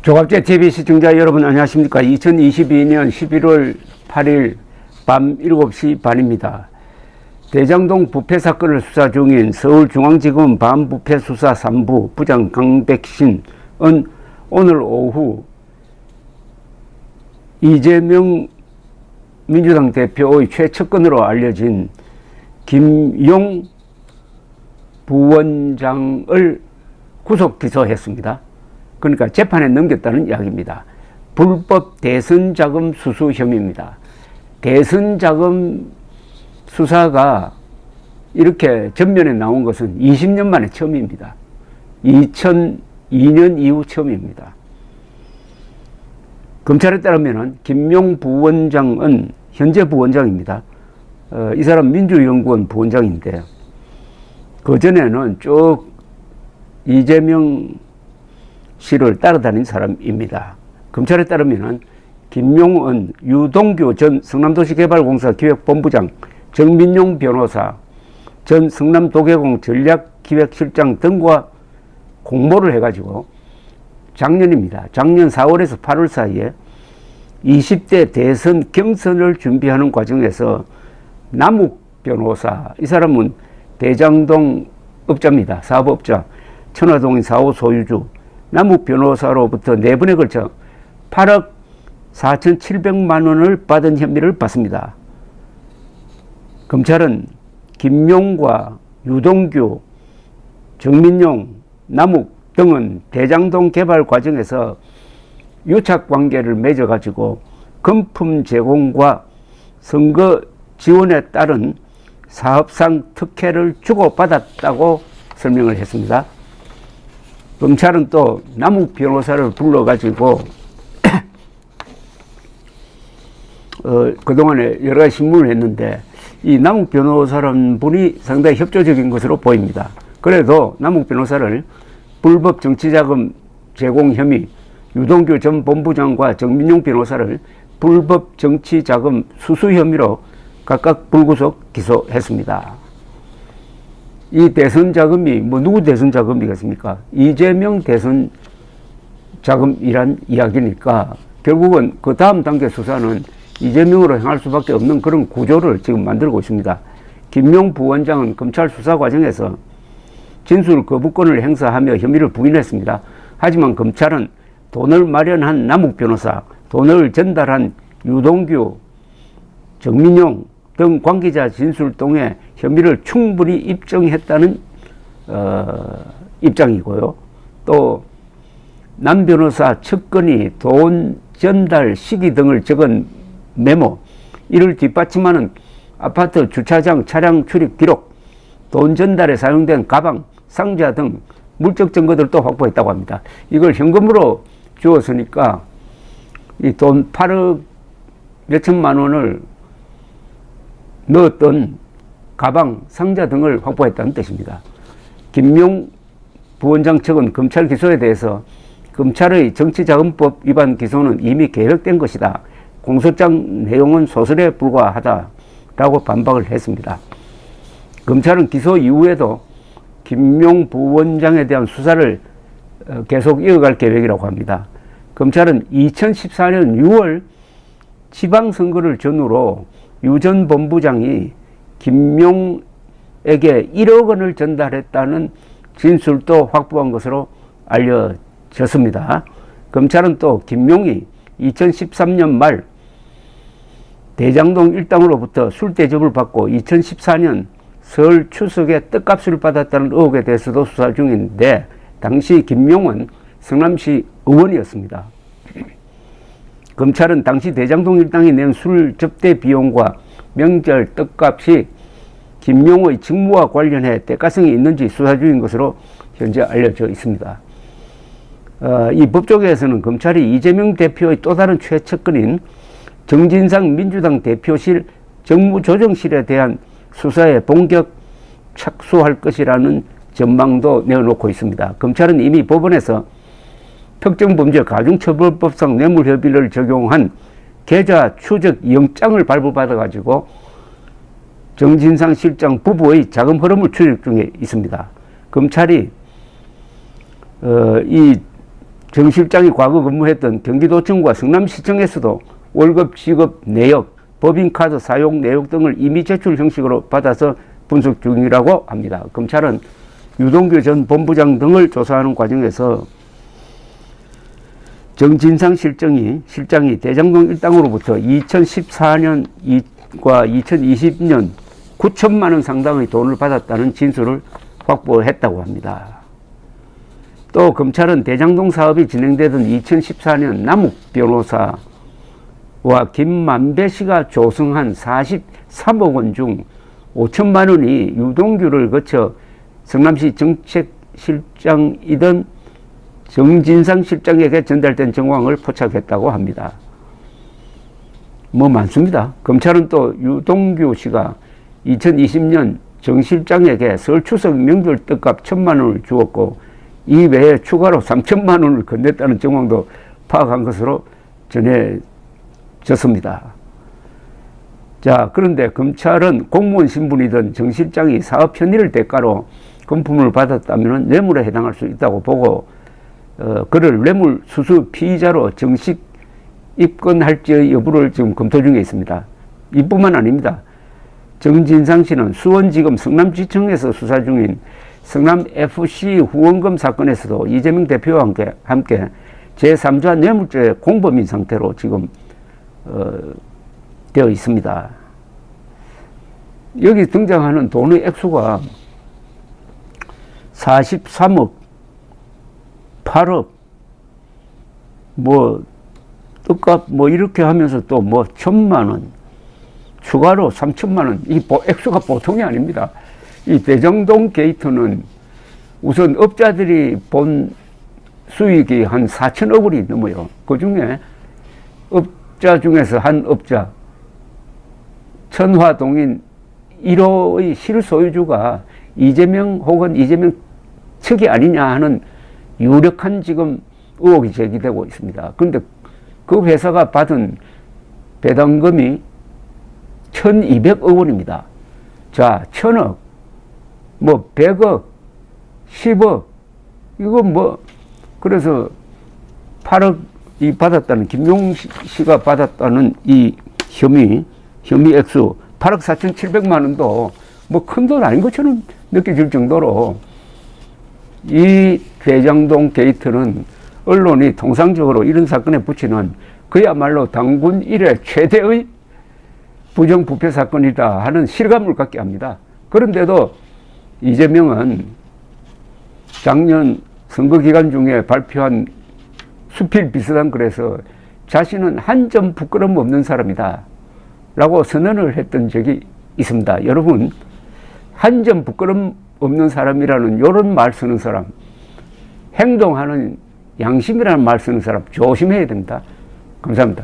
조갑제 TV 시청자 여러분 안녕하십니까. 2022년 11월 8일 밤 7시 반입니다. 대장동 부패 사건을 수사 중인 서울중앙지검 반부패수사 3부 부장 강백신은 오늘 오후 이재명 민주당 대표의 최측근으로 알려진 김용 부원장을 구속 기소했습니다. 그러니까 재판에 넘겼다는 이야기입니다. 불법 대선자금 수수 혐의입니다. 대선자금 수사가 이렇게 전면에 나온 것은 20년 만에 처음입니다. 2002년 이후 처음입니다. 검찰에 따르면 김용 부원장은 현재 부원장입니다. 이 사람 민주연구원 부원장인데 그전에는 쭉 이재명 씨를 따라다닌 사람입니다. 검찰에 따르면 김용은 유동규 전 성남도시개발공사 기획본부장, 정민용 변호사, 전 성남도계공 전략기획실장 등과 공모를 해가지고 작년입니다. 작년 4월에서 8월 사이에 20대 대선 경선을 준비하는 과정에서 남욱 변호사, 이 사람은 대장동 업자입니다. 사업업자, 천화동인 4호 소유주 남욱 변호사로부터 4번에 걸쳐 8억 4,700만 원을 받은 혐의를 받습니다. 검찰은 김용과 유동규, 정민용, 남욱 등은 대장동 개발 과정에서 유착관계를 맺어가지고 금품 제공과 선거 지원에 따른 사업상 특혜를 주고받았다고 설명을 했습니다. 검찰은 또 남욱 변호사를 불러가지고 그동안에 여러 가지 신문을 했는데 이 남욱 변호사라는 분이 상당히 협조적인 것으로 보입니다. 그래도 남욱 변호사를 불법 정치자금 제공 혐의, 유동규 전 본부장과 정민용 변호사를 불법 정치자금 수수 혐의로 각각 불구속 기소했습니다. 이 대선 자금이 누구 대선 자금이겠습니까? 이재명 대선 자금이란 이야기니까 결국은 그 다음 단계 수사는 이재명으로 향할 수밖에 없는 그런 구조를 지금 만들고 있습니다. 김용 부원장은 검찰 수사 과정에서 진술 거부권을 행사하며 혐의를 부인했습니다. 하지만 검찰은 돈을 마련한 남욱 변호사, 돈을 전달한 유동규, 정민용 등 관계자 진술 통해 혐의를 충분히 입증했다는 입장이고요. 또 남 변호사 측근이 돈 전달 시기 등을 적은 메모, 이를 뒷받침하는 아파트 주차장 차량 출입 기록, 돈 전달에 사용된 가방, 상자 등 물적 증거들도 확보했다고 합니다. 이걸 현금으로 주었으니까 이 돈 8억 몇천만 원을 넣었던 가방, 상자 등을 확보했다는 뜻입니다. 김용 부원장 측은 검찰 기소에 대해서 검찰의 정치자금법 위반 기소는 이미 계획된 것이다. 공소장 내용은 소설에 불과하다라고 반박을 했습니다. 검찰은 기소 이후에도 김용 부원장에 대한 수사를 계속 이어갈 계획이라고 합니다. 검찰은 2014년 6월 지방선거를 전후로 유 전 본부장이 김용에게 1억 원을 전달했다는 진술도 확보한 것으로 알려졌습니다. 검찰은 또 김용이 2013년 말 대장동 일당으로부터 술 대접을 받고 2014년 설 추석에 떡값을 받았다는 의혹에 대해서도 수사 중인데 당시 김용은 성남시 의원이었습니다. 검찰은 당시 대장동 일당이 낸 술 접대 비용과 명절 떡값이 김용의 직무와 관련해 대가성이 있는지 수사 중인 것으로 현재 알려져 있습니다. 이 법조계에서는 검찰이 이재명 대표의 또 다른 최측근인 정진상 민주당 대표실 정무조정실에 대한 수사에 본격 착수할 것이라는 전망도 내어놓고 있습니다. 검찰은 이미 법원에서 특정범죄 가중처벌법상 뇌물협의를 적용한 계좌 추적 영장을 발부받아가지고 정진상 실장 부부의 자금 흐름을 추적 중에 있습니다. 검찰이 이 정 실장이 과거 근무했던 경기도청과 성남시청에서도 월급 지급 내역, 법인카드 사용 내역 등을 이미 제출 형식으로 받아서 분석 중이라고 합니다. 검찰은 유동규 전 본부장 등을 조사하는 과정에서 정진상 실장이 대장동 일당으로부터 2014년과 2020년 9천만 원 상당의 돈을 받았다는 진술을 확보했다고 합니다. 또 검찰은 대장동 사업이 진행되던 2014년 남욱 변호사와 김만배 씨가 조성한 43억 원 중 5천만 원이 유동규를 거쳐 성남시 정책실장이던 정진상 실장에게 전달된 정황을 포착했다고 합니다. 뭐 많습니다. 검찰은 또 유동규 씨가 2020년 정 실장에게 설 추석 명절 떡값 1,000만 원을 주었고 이 외에 추가로 3천만 원을 건넸다는 정황도 파악한 것으로 전해졌습니다. 자, 그런데 검찰은 공무원 신분이던 정 실장이 사업 편의를 대가로 금품을 받았다면 뇌물에 해당할 수 있다고 보고 그를 뇌물수수 피의자로 정식 입건할지의 여부를 지금 검토 중에 있습니다. 이뿐만 아닙니다. 정진상 씨는 수원지검 성남지청에서 수사 중인 성남FC 후원금 사건에서도 이재명 대표와 함께 제3자 뇌물죄 공범인 상태로 지금 되어 있습니다. 여기 등장하는 돈의 액수가 43억, 8억, 뭐 떡값 뭐 이렇게 하면서 또 뭐 1,000만 원, 추가로 3천만 원, 이 액수가 보통이 아닙니다. 이 대장동 게이트는 우선 업자들이 본 수익이 한 4천억 원이 넘어요. 그 중에 업자 중에서 한 업자, 천화동인 1호의 실소유주가 이재명 혹은 이재명 측이 아니냐 하는 유력한 지금 의혹이 제기되고 있습니다. 그런데 그 회사가 받은 배당금이 1,200억 원입니다. 자, 1,000억, 뭐 100억, 10억, 이거 뭐 그래서 8억이 받았다는 김용 씨가 받았다는 이 혐의 액수 8억 4,700만 원도 뭐 큰 돈 아닌 것처럼 느껴질 정도로 이 대장동 게이트는 언론이 통상적으로 이런 사건에 붙이는 그야말로 당군 이래 최대의 부정부패 사건이다 하는 실감을 갖게 합니다. 그런데도 이재명은 작년 선거 기간 중에 발표한 수필 비슷한 글에서 자신은 한 점 부끄럼 없는 사람이다 라고 선언을 했던 적이 있습니다. 여러분, 한 점 부끄럼 없는 사람이라는 이런 말 쓰는 사람, 행동하는 양심이라는 말 쓰는 사람 조심해야 됩니다. 감사합니다.